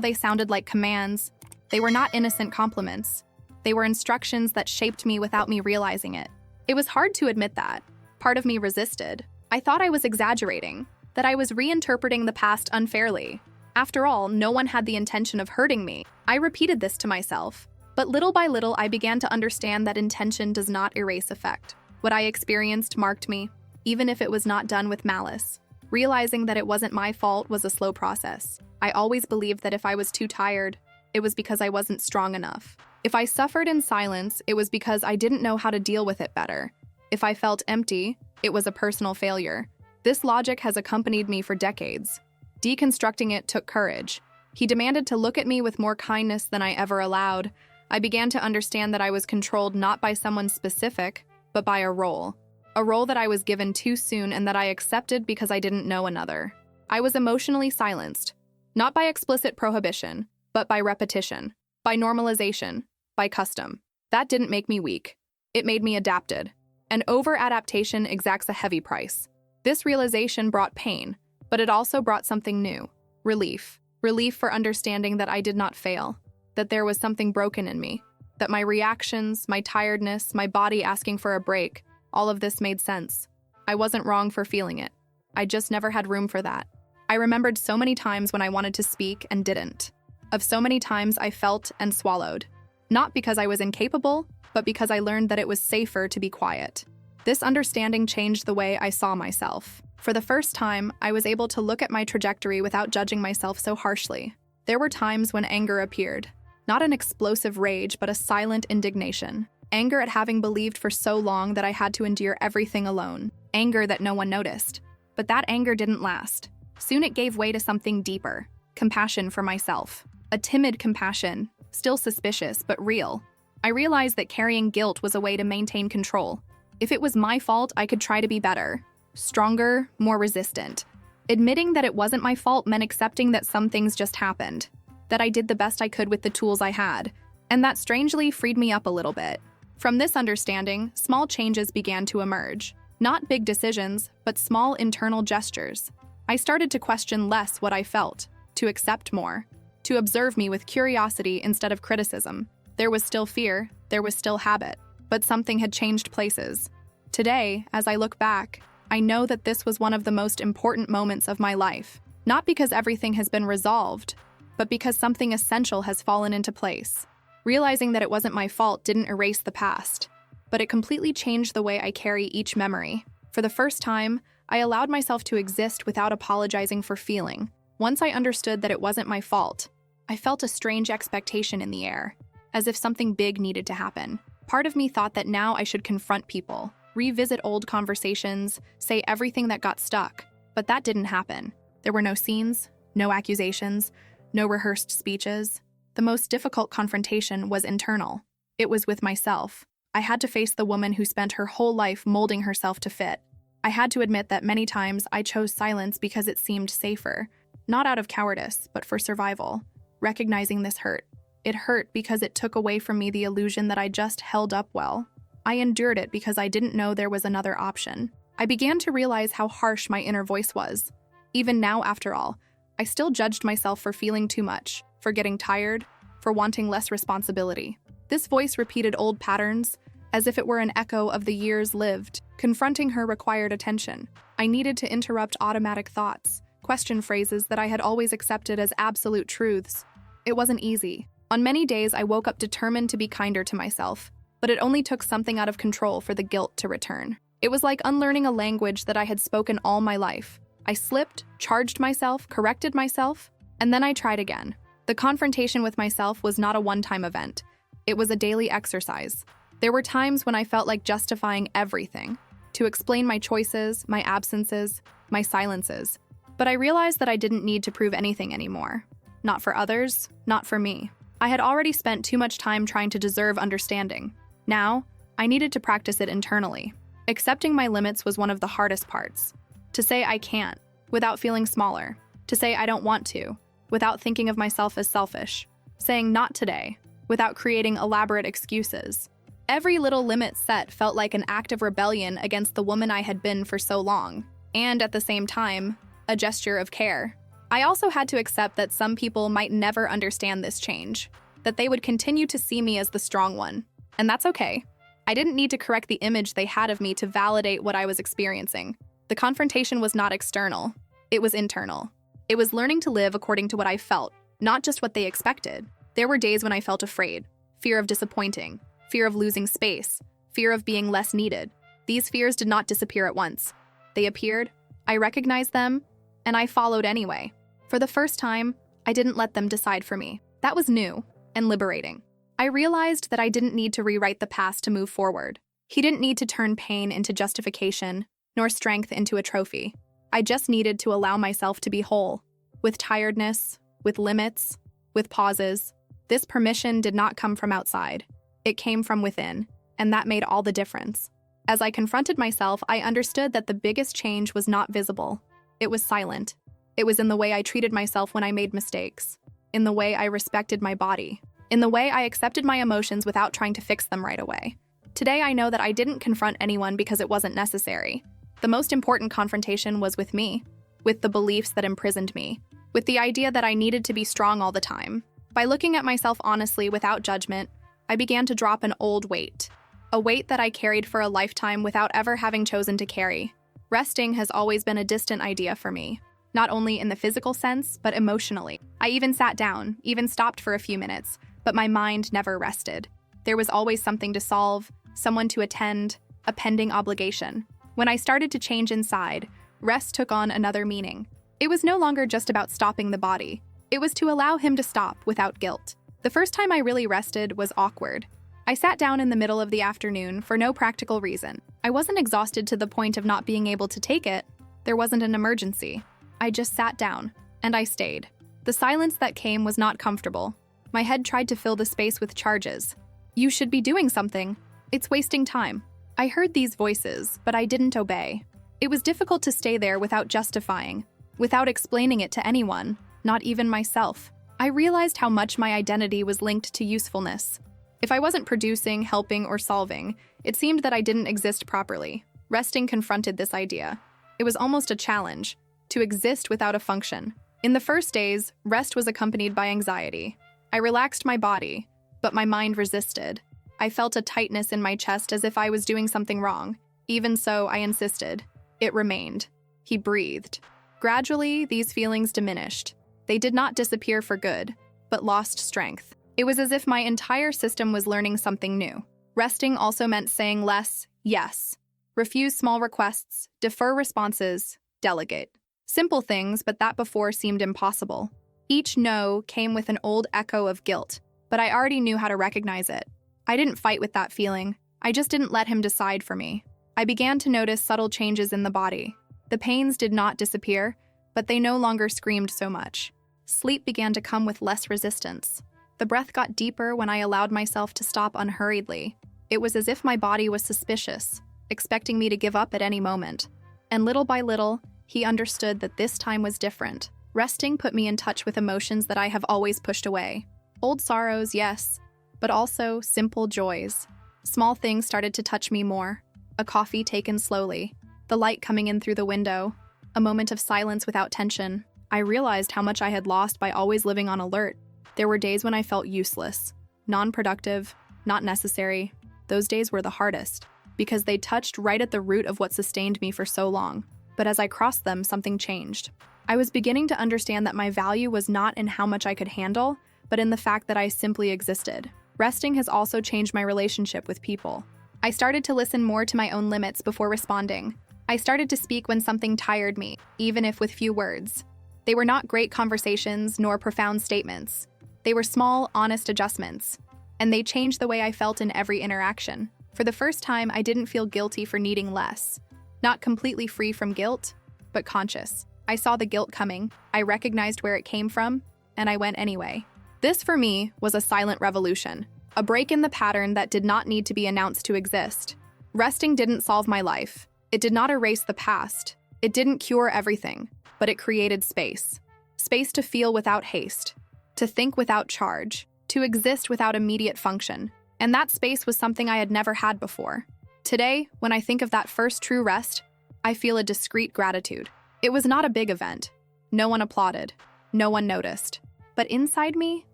Speaker 1: they sounded like commands. They were not innocent compliments. They were instructions that shaped me without me realizing it. It was hard to admit that. Part of me resisted. I thought I was exaggerating, that I was reinterpreting the past unfairly. After all, no one had the intention of hurting me. I repeated this to myself. But little by little, I began to understand that intention does not erase effect. What I experienced marked me, even if it was not done with malice. Realizing that it wasn't my fault was a slow process. I always believed that if I was too tired, it was because I wasn't strong enough. If I suffered in silence, it was because I didn't know how to deal with it better. If I felt empty, it was a personal failure. This logic has accompanied me for decades. Deconstructing it took courage. He demanded to look at me with more kindness than I ever allowed. I began to understand that I was controlled not by someone specific, but by a role. A role that I was given too soon and that I accepted because I didn't know another. I was emotionally silenced, not by explicit prohibition, but by repetition, by normalization, by custom. That didn't make me weak. It made me adapted. And over-adaptation exacts a heavy price. This realization brought pain, but it also brought something new. Relief. Relief for understanding that I did not fail, that there was something broken in me, that my reactions, my tiredness, my body asking for a break, all of this made sense. I wasn't wrong for feeling it. I just never had room for that. I remembered so many times when I wanted to speak and didn't. Of so many times I felt and swallowed. Not because I was incapable, but because I learned that it was safer to be quiet. This understanding changed the way I saw myself. For the first time, I was able to look at my trajectory without judging myself so harshly. There were times when anger appeared. Not an explosive rage, but a silent indignation. Anger at having believed for so long that I had to endure everything alone. Anger that no one noticed. But that anger didn't last. Soon it gave way to something deeper. Compassion for myself. A timid compassion, still suspicious, but real. I realized that carrying guilt was a way to maintain control. If it was my fault, I could try to be better. Stronger, more resistant. Admitting that it wasn't my fault meant accepting that some things just happened. That I did the best I could with the tools I had. And that strangely freed me up a little bit. From this understanding, small changes began to emerge. Not big decisions, but small internal gestures. I started to question less what I felt, to accept more, to observe me with curiosity instead of criticism. There was still fear, there was still habit, but something had changed places. Today, as I look back, I know that this was one of the most important moments of my life. Not because everything has been resolved, but because something essential has fallen into place. Realizing that it wasn't my fault didn't erase the past, but it completely changed the way I carry each memory. For the first time, I allowed myself to exist without apologizing for feeling. Once I understood that it wasn't my fault, I felt a strange expectation in the air, as if something big needed to happen. Part of me thought that now I should confront people, revisit old conversations, say everything that got stuck. But that didn't happen. There were no scenes, no accusations, no rehearsed speeches. The most difficult confrontation was internal. It was with myself. I had to face the woman who spent her whole life molding herself to fit. I had to admit that many times I chose silence because it seemed safer, not out of cowardice, but for survival. Recognizing this hurt. It hurt because it took away from me the illusion that I just held up well. I endured it because I didn't know there was another option. I began to realize how harsh my inner voice was. Even now, after all, I still judged myself for feeling too much, for getting tired, for wanting less responsibility. This voice repeated old patterns, as if it were an echo of the years lived. Confronting her required attention. I needed to interrupt automatic thoughts, question phrases that I had always accepted as absolute truths. It wasn't easy. On many days, I woke up determined to be kinder to myself, but it only took something out of control for the guilt to return. It was like unlearning a language that I had spoken all my life. I slipped, charged myself, corrected myself, and then I tried again. The confrontation with myself was not a one-time event. It was a daily exercise. There were times when I felt like justifying everything, to explain my choices, my absences, my silences. But I realized that I didn't need to prove anything anymore. Not for others, not for me. I had already spent too much time trying to deserve understanding. Now, I needed to practice it internally. Accepting my limits was one of the hardest parts. To say I can't, without feeling smaller. To say I don't want to, without thinking of myself as selfish. Saying not today, without creating elaborate excuses. Every little limit set felt like an act of rebellion against the woman I had been for so long, and at the same time, a gesture of care. I also had to accept that some people might never understand this change, that they would continue to see me as the strong one, and that's okay. I didn't need to correct the image they had of me to validate what I was experiencing. The confrontation was not external, it was internal. It was learning to live according to what I felt, not just what they expected. There were days when I felt afraid, fear of disappointing, fear of losing space, fear of being less needed. These fears did not disappear at once. They appeared, I recognized them, and I followed anyway. For the first time, I didn't let them decide for me. That was new and liberating. I realized that I didn't need to rewrite the past to move forward. He didn't need to turn pain into justification, nor strength into a trophy. I just needed to allow myself to be whole, with tiredness, with limits, with pauses. This permission did not come from outside. It came from within, and that made all the difference. As I confronted myself, I understood that the biggest change was not visible. It was silent. It was in the way I treated myself when I made mistakes, in the way I respected my body, in the way I accepted my emotions without trying to fix them right away. Today, I know that I didn't confront anyone because it wasn't necessary. The most important confrontation was with me, with the beliefs that imprisoned me, with the idea that I needed to be strong all the time. By looking at myself honestly without judgment, I began to drop an old weight, a weight that I carried for a lifetime without ever having chosen to carry. Resting has always been a distant idea for me, not only in the physical sense, but emotionally. I even sat down, even stopped for a few minutes, but my mind never rested. There was always something to solve, someone to attend, a pending obligation. When I started to change inside, rest took on another meaning. It was no longer just about stopping the body. It was to allow him to stop without guilt. The first time I really rested was awkward. I sat down in the middle of the afternoon for no practical reason. I wasn't exhausted to the point of not being able to take it. There wasn't an emergency. I just sat down, and I stayed. The silence that came was not comfortable. My head tried to fill the space with charges. You should be doing something. It's wasting time. I heard these voices, but I didn't obey. It was difficult to stay there without justifying, without explaining it to anyone, not even myself. I realized how much my identity was linked to usefulness. If I wasn't producing, helping, or solving, it seemed that I didn't exist properly. Resting confronted this idea. It was almost a challenge, to exist without a function. In the first days, rest was accompanied by anxiety. I relaxed my body, but my mind resisted. I felt a tightness in my chest as if I was doing something wrong. Even so, I insisted. It remained. He breathed. Gradually, these feelings diminished. They did not disappear for good, but lost strength. It was as if my entire system was learning something new. Resting also meant saying less, yes. Refuse small requests, defer responses, delegate. Simple things, but that before seemed impossible. Each no came with an old echo of guilt, but I already knew how to recognize it. I didn't fight with that feeling. I just didn't let him decide for me. I began to notice subtle changes in the body. The pains did not disappear, but they no longer screamed so much. Sleep began to come with less resistance. The breath got deeper when I allowed myself to stop unhurriedly. It was as if my body was suspicious, expecting me to give up at any moment. And little by little, he understood that this time was different. Resting put me in touch with emotions that I have always pushed away. Old sorrows, yes, but also simple joys. Small things started to touch me more. A coffee taken slowly, the light coming in through the window, a moment of silence without tension. I realized how much I had lost by always living on alert. There were days when I felt useless, non-productive, not necessary. Those days were the hardest, because they touched right at the root of what sustained me for so long. But as I crossed them, something changed. I was beginning to understand that my value was not in how much I could handle, but in the fact that I simply existed. Resting has also changed my relationship with people. I started to listen more to my own limits before responding. I started to speak when something tired me, even if with few words. They were not great conversations nor profound statements. They were small, honest adjustments, and they changed the way I felt in every interaction. For the first time, I didn't feel guilty for needing less. Not completely free from guilt, but conscious. I saw the guilt coming, I recognized where it came from, and I went anyway. This, for me, was a silent revolution, a break in the pattern that did not need to be announced to exist. Resting didn't solve my life. It did not erase the past. It didn't cure everything, but it created space. Space to feel without haste, to think without charge, to exist without immediate function. And that space was something I had never had before. Today, when I think of that first true rest, I feel a discreet gratitude. It was not a big event. No one applauded. No one noticed. But inside me,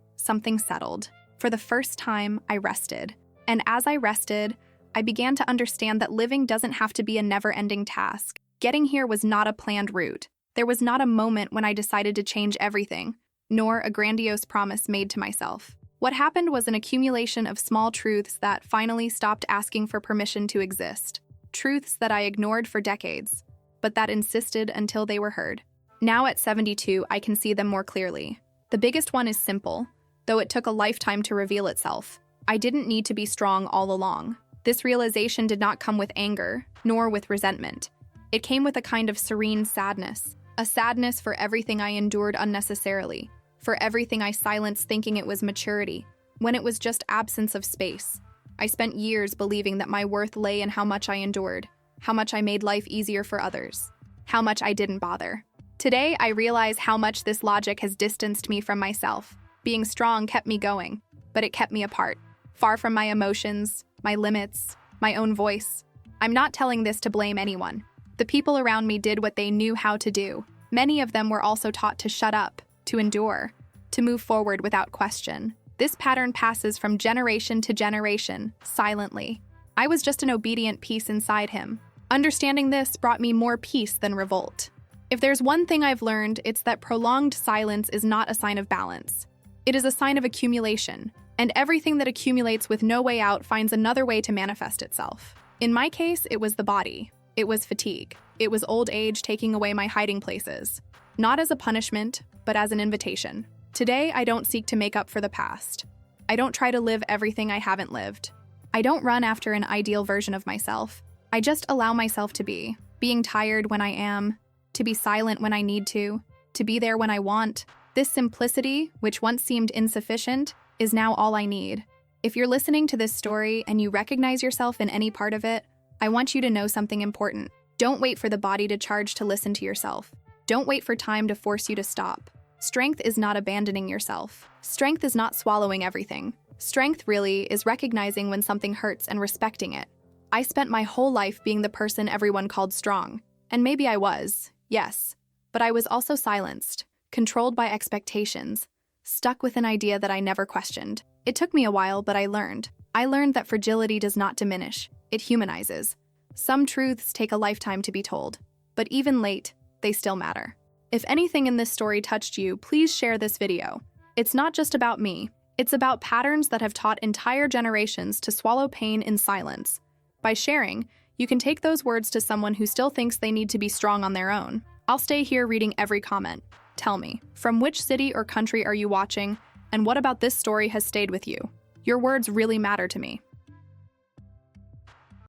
Speaker 1: something settled. For the first time, I rested. And as I rested, I began to understand that living doesn't have to be a never-ending task. Getting here was not a planned route. There was not a moment when I decided to change everything, nor a grandiose promise made to myself. What happened was an accumulation of small truths that finally stopped asking for permission to exist. Truths that I ignored for decades, but that insisted until they were heard. Now at 72, I can see them more clearly. The biggest one is simple, though it took a lifetime to reveal itself. I didn't need to be strong all along. This realization did not come with anger, nor with resentment. It came with a kind of serene sadness, a sadness for everything I endured unnecessarily, for everything I silenced thinking it was maturity, when it was just absence of space. I spent years believing that my worth lay in how much I endured, how much I made life easier for others, how much I didn't bother. Today, I realize how much this logic has distanced me from myself. Being strong kept me going, but it kept me apart, far from my emotions, my limits, my own voice. I'm not telling this to blame anyone. The people around me did what they knew how to do. Many of them were also taught to shut up, to endure, to move forward without question. This pattern passes from generation to generation, silently. I was just an obedient piece inside him. Understanding this brought me more peace than revolt. If there's one thing I've learned, it's that prolonged silence is not a sign of balance. It is a sign of accumulation, and everything that accumulates with no way out finds another way to manifest itself. In my case, it was the body. It was fatigue. It was old age taking away my hiding places. Not as a punishment, but as an invitation. Today, I don't seek to make up for the past. I don't try to live everything I haven't lived. I don't run after an ideal version of myself. I just allow myself to be, being tired when I am, to be silent when I need to be there when I want. This simplicity, which once seemed insufficient, is now all I need. If you're listening to this story and you recognize yourself in any part of it, I want you to know something important. Don't wait for the body to charge to listen to yourself. Don't wait for time to force you to stop. Strength is not abandoning yourself. Strength is not swallowing everything. Strength really is recognizing when something hurts and respecting it. I spent my whole life being the person everyone called strong. And maybe I was, yes. But I was also silenced, controlled by expectations, stuck with an idea that I never questioned. It took me a while, but I learned. I learned that fragility does not diminish. It humanizes. Some truths take a lifetime to be told, but even late, they still matter. If anything in this story touched you, please share this video. It's not just about me. It's about patterns that have taught entire generations to swallow pain in silence. By sharing, you can take those words to someone who still thinks they need to be strong on their own. I'll stay here reading every comment. Tell me, from which city or country are you watching, and what about this story has stayed with you? Your words really matter to me.